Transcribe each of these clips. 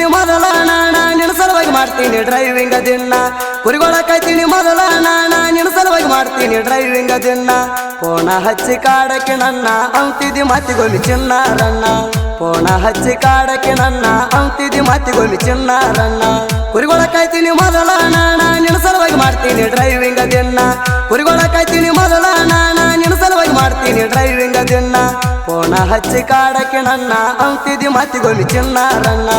ಕಾಯ್ತೀನಿ ಮೊದಲ ನಾಣ ನಿನ್ನ ಸಲುವಾಗಿ ಮಾಡ್ತೀನಿ ಡ್ರೈವಿಂಗ್ ದಿನ ಕುರಿಗಳ ಕಾಯ್ತೀನಿ ಮೊದಲ ನಾಣ ನಿನ್ನ ಸಲುವಾಗಿ ಮಾಡ್ತೀನಿ ಡ್ರೈವಿಂಗ್ ದಿನ ಪೋಣ ಹಚ್ಚಿ ಕಾಡಕ್ಕೆ ನನ್ನ ಅಂತಿದಿ ಮಾತಿಗೊಮ್ಮೆ ಚಿನ್ನಾರಣ್ಣ ಪೋಣ ಹಚ್ಚಿ ಕಾಡಕ್ಕೆ ನನ್ನ ಅಂತಿದಿ ಮಾತಿಗೊಮ್ಮೆ ಚಿನ್ನಾರಣ್ಣ ಕುರಿಗಳ ಕಾಯ್ತೀನಿ ಮೊದಲ ನಾಣ ನಿನ್ನ ಸಲುವಾಗಿ ಮಾಡ್ತೀನಿ ಡ್ರೈವಿಂಗ್ ದಿನ ಕುರಿಗಳ ಕಾಯ್ತೀನಿ ಮೊದಲ ನಾಣ ನಿನ್ನ ಸಲುವಾಗಿ ಮಾಡ್ತೀನಿ ಡ್ರೈವಿಂಗ್ ದಿನ ಪೋಣ ಹಚ್ಚಿ ಕಾಡಕ್ಕೆ ನನ್ನ ಅಂತಿದಿ ಮಾತಿಗೊಮ್ಮೆ ಚಿನ್ನಾರಣ್ಣ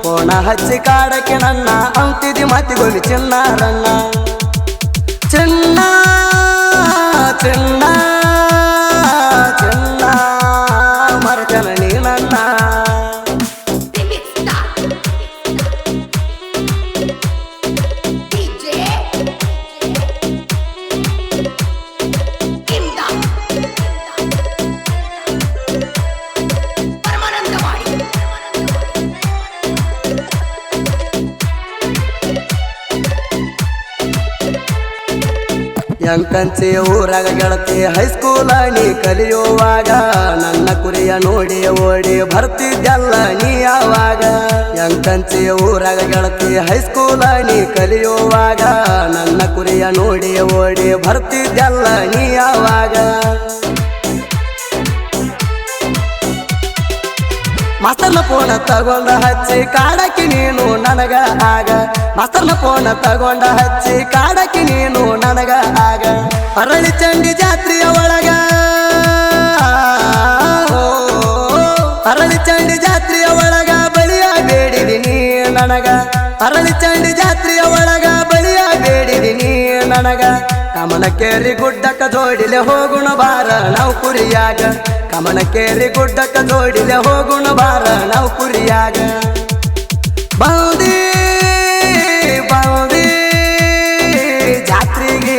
ಪೋಣ ಹಚ್ಚಿ ಕಾಡಕ್ಕೆ ನನ್ನ ಅಂತಿದಿ ಮಾತಿಗೊಮ್ಮೆ ಚಿನ್ನಾರಣ್ಣ ಚಿನ್ನ ಚಿನ್ನ ಚಿನ್ನ ಮರಜನ ನೀ ನನ್ನ ಎಂಕಂಚಿ ಊರಾಗ ಗೆಳತಿ ಹೈಸ್ಕೂಲ ನೀ ಕಲಿಯುವಾಗ ನನ್ನ ಕುರಿಯ ನೋಡಿ ಓಡಿ ಬರ್ತಿದ್ದಲ್ಲ ನೀ ಯಾವಾಗ ಎಂಕಂಚಿ ಊರಾಗ ಗೆಳತಿ ಹೈಸ್ಕೂಲ ನೀ ಕಲಿಯುವಾಗ ನನ್ನ ಕುರಿಯ ನೋಡಿ ಓಡಿ ಬರ್ತಿದ್ದಲ್ಲ ನೀ ಯಾವಾಗ ಮಾಸ್ತರ್ನ ಫೋನ ತಗೊಂಡ ಹಚ್ಚಿ ಕಾಡಕ್ಕೆ ನೀನು ನನಗ ಆಗ ಮಾಸ್ತರ್ನ ಫೋನ ತಗೊಂಡ ಹಚ್ಚಿ ಕಾಡಕ್ಕೆ ನೀನು ನನಗ ಆಗ ಅರಳಿ ಚಂಡಿ ಜಾತ್ರೆಯ ಒಳಗ ಅರಳಿ ಚಂಡಿ ಜಾತ್ರೆಯ ಒಳಗ ಬಳಿಯ ಬೇಡಿದಿನಿ ನನಗ ಅರಳಿ ಚಂಡಿ ಜಾತ್ರೆಯ ಒಳಗ ಬಳಿಯ ಬೇಡಿದಿನಿ ನನಗ ಕಮನಕೇರಿ ಗುಡ್ಡಕ್ಕ ಜೋಡಿಲೆ ಹೋಗುಣ ಬಾರ ನಾವು ಕುರಿಯಾಗ ಕಮನಕೇರಿ ಗುಡ್ಡಕ್ಕ ಜೋಡಿಲೆ ಹೋಗುಣ ಬಾರ ನಾವು ಕುರಿಯಾಗ ಬಂದಿ ಬಂದಿ ಜಾತ್ರೆಗೆ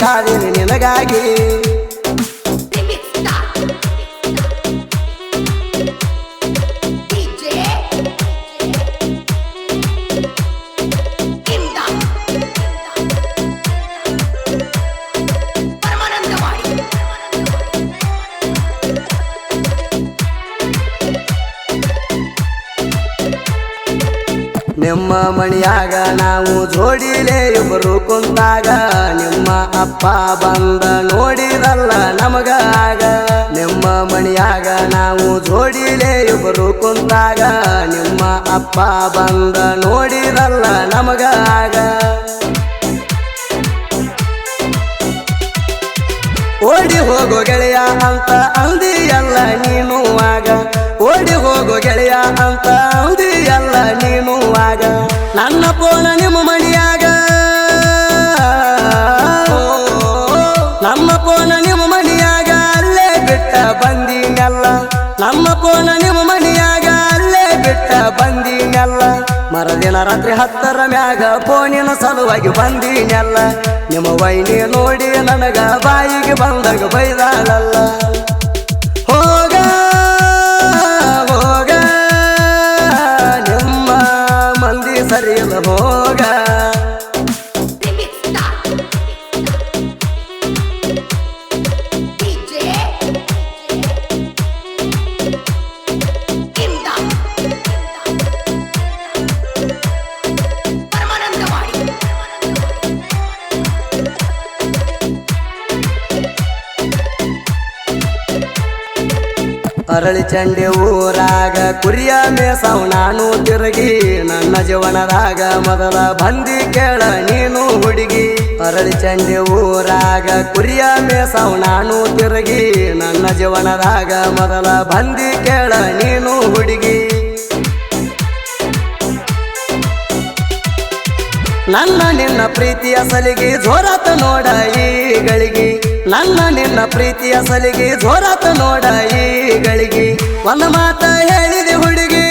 ಕಾದಿನಿ ನಿನಗಾಗಿ ನಿಮ್ಮ ಮಣಿಯಾಗ ನಾವು ಜೋಡಿಲೆ ಇಬ್ಬರು ಕುಂತಾಗ ನಿಮ್ಮ ಅಪ್ಪ ಬಂದ ನೋಡಿರಲ್ಲ ನಮಗ ಆಗ ನಿಮ್ಮ ಮಣಿಯಾಗ ನಾವು ಜೋಡಿಲೆ ಇಬ್ಬರು ಕುಂತಾಗ ನಿಮ್ಮ ಅಪ್ಪ ಬಂದ ನೋಡಿರಲ್ಲ ನಮಗ ಆಗ ಓಡಿ ಹೋಗೋ ಗೆಳೆಯ ಅಂತ ಅಂದಿಯಲ್ಲ ನೀನು ಆಗ ಓಡಿ ಹೋಗೋ ಗೆಳೆಯ ಅಂತ ಅಂದಿಯಲ್ಲ ನೀನು ಆಗ ನನ್ನ ಪೋಣ ನಿಮ್ಮ ಮಣಿಯಾಗ ನಮ್ಮ ಪೋಣ ನಿಮ್ಮ ಮಣಿಯಾಗ ಅಲ್ಲೇ ಬಿಟ್ಟ ಬಂದಿನೆಲ್ಲ ನಮ್ಮ ಪೋಣ ನಿಮ್ಮ ಮಣಿಯಾಗ ಅಲ್ಲೇ ಬಿಟ್ಟ ಬಂದಿನೆಲ್ಲ ಮರದಿನ ರಾತ್ರಿ 10ರ ಮ್ಯಾಗ ಫೋನಿನ ಸಲುವಾಗಿ ಬಂದಿನೆಲ್ಲ ನಿಮ್ಮ ವೈನಿ ನೋಡಿ ನನಗ ಬಾಯಿಗೆ ಬಂದಾಗ ಬೈದಾಳಲ್ಲ ಹೋಗ ಹೋಗ ನಿಮ್ಮ ಮಂದಿ ಸರಿಯಿಲ್ಲ ಹೋಗ ಅರಳಿ ಚಂಡಿ ಊರಾಗ ಕುರಿಯ ಮೇಸಾವ್ ನಾನು ತಿರುಗಿ ನನ್ನ ಜೀವನದಾಗ ಮೊದಲ ಬಂದಿ ಕೇಳ ನೀನು ಹುಡುಗಿ ಅರಳಿ ಚಂಡಿ ಊರಾಗ ಕುರಿಯ ಮೇಸಾವ್ ನಾನು ತಿರುಗಿ ನನ್ನ ಜೀವನದಾಗ ಮೊದಲ ಬಂದಿ ಕೇಳ ನೀನು ಹುಡುಗಿ ನನ್ನ ನಿನ್ನ ಪ್ರೀತಿಯ ಸಲಿಗೆ ಜೋರಾತ ನೋಡ ಈ ಗಳಿಗೆ ನನ್ನ ನಿನ್ನ ಪ್ರೀತಿಯ ಸಲಿಗೆ ಜೋರಾತ ನೋಡ ಈ ಗಳಿಗೆ ಒಂದು ಮಾತ ಹೇಳಿದೆ ಹುಡುಗಿ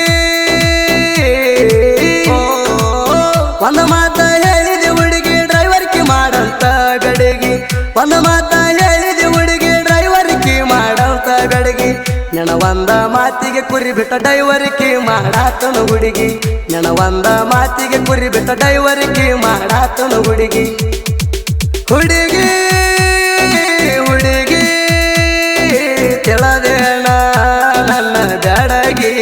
ಒಂದು ಮಾತ ಹೇಳಿದೆ ಹುಡುಗಿ ಡ್ರೈವರ್ಕಿ ಮಾಡಂತ ಗಡಿಗೆ ಒಂದು ಮಾತ ಹೇಳಿದೆ ಹುಡುಗಿ ಡ್ರೈವರ್ಕಿ ಮಾಡಂತ ಗಡಿಗೆ ನೆನ ಒಂದ ಮಾತಿಗೆ ಕುರಿ ಬಿಟ್ಟ ಡೈವರ್ಕಿ ಮಾಡಾತನು ಹುಡುಗಿ ನೆನ ಒಂದ ಮಾತಿಗೆ ಕುರಿ ಬಿಟ್ಟ ಡೈವರ್ಕಿ ಮಾಡಾತನು ಹುಡುಗಿ ಹುಡುಗಿ ಹುಡುಗಿ ತಿಳದೇಣ ನನ್ನ ಜಡಗಿ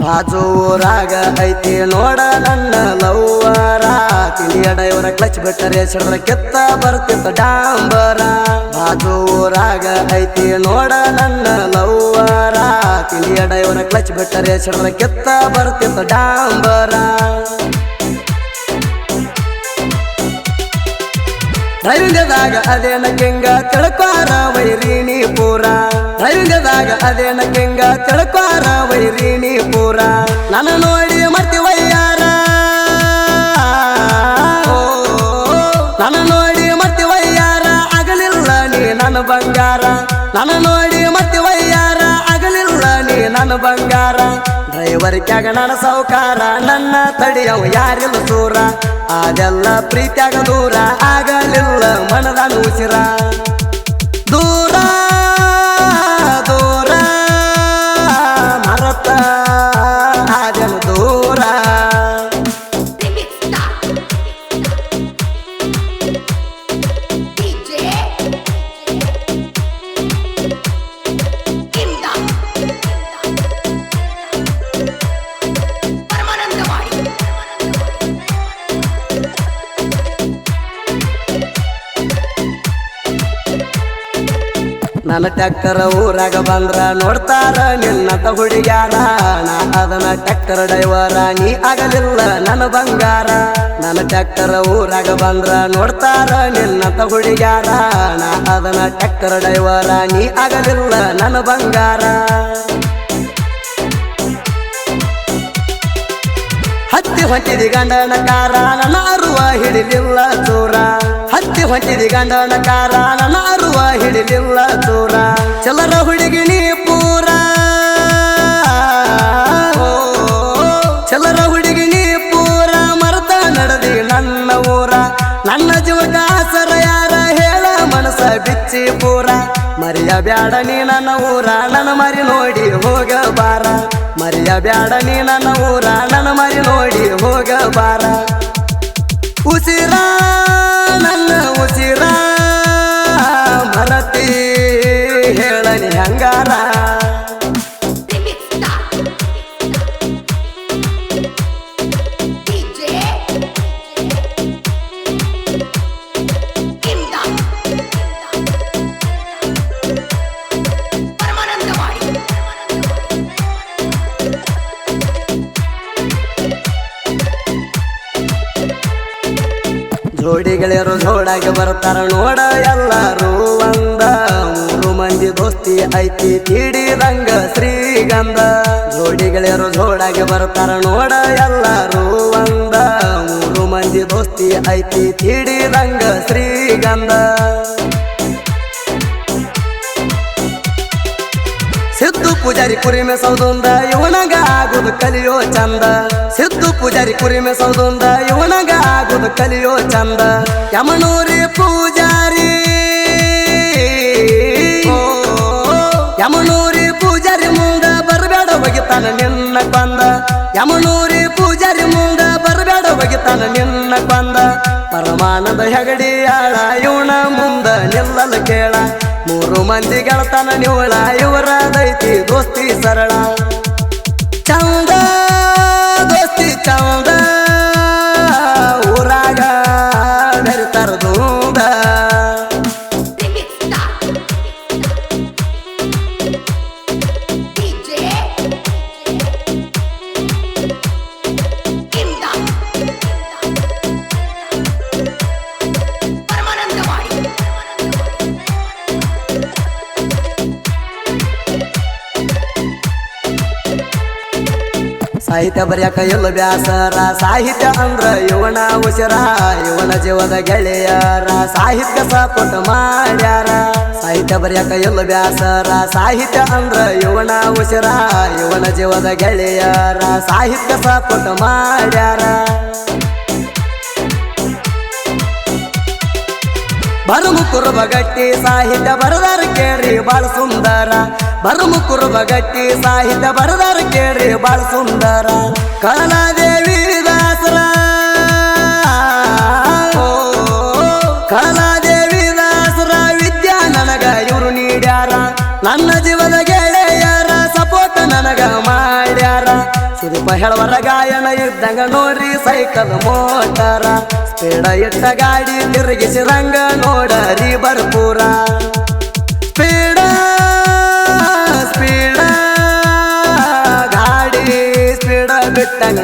ಬಾಜು ಊರಾಗ ಐತಿ ನೋಡ ನನ್ನ ಲವ್ವರ ತಿಳಿಯ ಡೈವರ ಕ್ಲಚ್ ಬಿಟ್ಟರೆ ಸಿಡಿದ್ರ ಕೆತ್ತ ಬರ್ತಿತ್ತ ಡಾಂಬರ ಬಾಜು ಊರಾಗ ಐತಿ ನೋಡ ನನ್ನ ಲವ್ವರ ತಿಳಿಯ ಡೈವರ ಕ್ಲಚ್ ಬಿಟ್ಟರೆ ಸಿಡಿದ್ರ ಕೆತ್ತ ಬರ್ತಿತ್ತ ಡಾಂಬರ ಡ್ರೈವಿಂಗದಾಗ ಅದೇನ ಕೆಂಗ ತಿಳ್ಕೋರ ವೈರಿಣಿ ಪೂರ ಡ್ರೈವಿಂಗದಾಗ ಅದೇನ ಕೆಂಗ ತಿಳ್ಕೋರ ವೈರಿಣಿ ಪೂರ ನನ್ನ ನೋಡಿ ಮರ್ತಿವಯ್ಯಾರ ನನ್ನ ನೋಡಿ ಮರ್ತಿವಯ್ಯಾರ ಆಗಲಿಲ್ಲ ನೀ ನನ್ನ ಬಂಗಾರ ನನ್ನ ನೋಡಿ ಮರ್ತಿವಯ್ಯಾರ ಆಗಲಿಲ್ಲ ನೀ ನನ್ನ ಬಂಗಾರ ಡ್ರೈವರ್ ಕ್ಯಾಗ ನನ್ನ ಸೌಕಾರ ನನ್ನ ತಡಿಯವ ಯಾರಿಲ್ಲ ಸೂರ ಅದೆಲ್ಲ ಪ್ರೀತ್ಯಾಗ ದೂರ ಆಗಲಿಲ್ಲ ಮನದಾನ ಉಸಿರ ದೂರ ದೂರ ಮರತ ಆಗಲ ದೂರ ನನ್ನ ಟ್ಯಾಕ್ಟರ್ ಊರಾಗ ಬಂದ್ರ ನೋಡ್ತಾರ ನಿನ್ನತ ಹುಡುಗ್ಯಾರ ನಾ ಅದನ್ನ ಟ್ಯಾಕ್ಟರ್ ಡ್ರೈವರ ನೀ ಆಗಲಿಲ್ಲ ನನ್ನ ಬಂಗಾರ ನನ್ನ ಟ್ಯಾಕ್ಟರ್ ಊರಾಗ ಬಂದ್ರ ನೋಡ್ತಾರ ನಿನ್ನತ ಹುಡುಗ್ಯಾರ ನಾ ಅದನ್ನ ಟ್ಯಾಕ್ಟರ್ ಡ್ರೈವರ ನೀ ಆಗಲಿಲ್ಲ ನನ್ನ ಬಂಗಾರ ಹತ್ತಿ ಹೊಂಟಿದಿ ಗಂಡನ ಕಾರ ನನ್ನ ಅರುವ ಹಿಡಿಲಿಲ್ಲ ಚೂರ ಹತ್ತಿ ಹೊಂಟಿದಿ ಗಂಡನ ಕಾರ ನನ್ನ ಅರುವ ಹಿಡಿಲಿಲ್ಲ ಚೂರ ಚಲರ ಹುಡುಗಿ ನೀ ಪೂರ ಚಲರ ಹುಡುಗಿ ನೀ ಪೂರ ಮರತ ನಡೆದಿ ನನ್ನ ಊರ ನನ್ನ ಜೀವಕ ಆಸರ ಯಾರ ಹೇಳ ಮನಸ ಬಿಚ್ಚಿ ಪೂರ ಮರಿಯ ಬ್ಯಾಡ ನೀ ನನ್ನ ಊರ ನನ್ನ ಮರಿ ನೋಡಿ ಹೋಗಬಾರ ಮರಿಯ ಬ್ಯಾಡ ನೀ ನನ್ನ ಊರ ನನ್ನ ಮರಿ ನೋಡಿ ಹೋಗಬಾರ ಉಸಿರ ನನ್ನ ಉಸಿರ ಮರತಿ ಹೇಳನಿ ಹಂಗಾರ ಜೋಡಿಗಳೆಯರು ಜೋಡಾಗಿ ಬರ್ತಾರ ನೋಡ ಎಲ್ಲರೂ ಒಂದ ಮೂರು ಮಂದಿ ದೋಸ್ತಿ ಐತಿ ತೀಡಿದಂಗ ಶ್ರೀಗಂಧ ಜೋಡಿಗಳೆಯರು ಜೋಡಾಗಿ ಬರ್ತಾರ ನೋಡ ಎಲ್ಲರೂ ಒಂದ ಮೂರು ಮಂದಿ ದೋಸ್ತಿ ಐತಿ ತೀಡಿದಂಗ ಶ್ರೀಗಂಧ ಸಿದ್ದು ಪೂಜಾರಿ ಕುರಿಮೆ ಸೌದುಂದ ಇವನಗ ಆಗುದು ಕಲಿಯೋ ಚಂದ ಸಿದ್ದು ಪೂಜಾರಿ ಕುರಿಮೆ ಸೌದುಂದ ಇವನಗ ಆಗುದು ಕಲಿಯೋ ಚಂದ ಯಮನೂರಿ ಪೂಜಾರಿ ಯಮನೂರಿ ಪೂಜಾರಿ ಮುಂದ ಬರಬೇಡ ಒಗಿತಾನ ನಿನ್ನ ಬಂದ ಯಮನೂರಿ ಪೂಜಾರಿ ಮುಂದ ಬರಬೇಡ ಒಗಿತಾನ ನಿನ್ನ ಬಂದ ಪರಮಾನಂದ ಹೆಗಡಿಯಾಳ ಇವನ ಮುಂದ ನಿಲ್ಲಲ ಕೇಳ ಮೂರು ಮಂದಿ ಗೆಳತನ ನಿವಳ ಇವರದೈತಿ ದೋಸ್ತಿ ಸರಳ ಚಂದ ದೋಸ್ತಿ ಚಂದ ಊರಾಗ ಬೆರಿತಾರ ದೂದ ಸಾಹಿತ್ಯ ಬರೆಯಕ ಎಲ್ಲ ಬ್ಯಾಸರ ಸಾಹಿತ್ಯ ಅಂದ್ರ ಇವನ ಉಸಿರ ಇವನ ಜೀವದ ಗೆಳೆಯರ ಸಾಹಿತ್ಯ ಸಪೋರ್ಟ್ ಮಾಡ್ಯಾರ ಸಾಹಿತ್ಯ ಬರೆಯಕ ಎಲ್ಲ ಬ್ಯಾಸರ ಸಾಹಿತ್ಯ ಅಂದ್ರ ಇವನ ಉಸಿರ ಇವನ ಜೀವದ ಗೆಳೆಯರ ಸಾಹಿತ್ಯ ಸಪೋರ್ಟ್ ಮಾಡ್ಯಾರ ಬರಮುಕುರು ಬಗಟ್ಟಿ ಸಾಹಿತ್ಯ ಬರದಾರ ಕೇಳ್ರಿ ಬಾಳ ಸುಂದರ ಬರಮುಕುರು ಬಗಟ್ಟಿ ಸಾಹಿತ್ಯ ಬರದಾರ ಕೇಳ್ರಿ ಬಾಳ ಸುಂದರ ಕಳಲಾದೇವಿ ದಾಸರ ಕಳಲಾದೇವಿ ದಾಸರ ವಿದ್ಯಾ ನನಗ ಇವರು ನೀಡ್ಯಾರ ನನ್ನ ಜೀವದ ಗೆಳೆಯರ ಸಪೋರ್ಟ್ ನನಗ ಮಾಡ್ಯಾರ ಸುದೀಪ ಹೇಳವರ ಗಾಯನ ಇದ್ದಂಗ ನೋಡ್ರಿ ಸೈಕಲ್ ಮೋಟರ ಸ್ಪೀಡ ಇಟ್ಟ ಗಾಡಿ ತಿರುಗಿಸಿದಂಗ ನೋಡರಿ ಬರ್ಪೂರ ಸ್ಪೀಡ ಸ್ಪೀಡ ಗಾಡಿ ಸ್ಪೀಡ ಬಿಟ್ಟಂಗ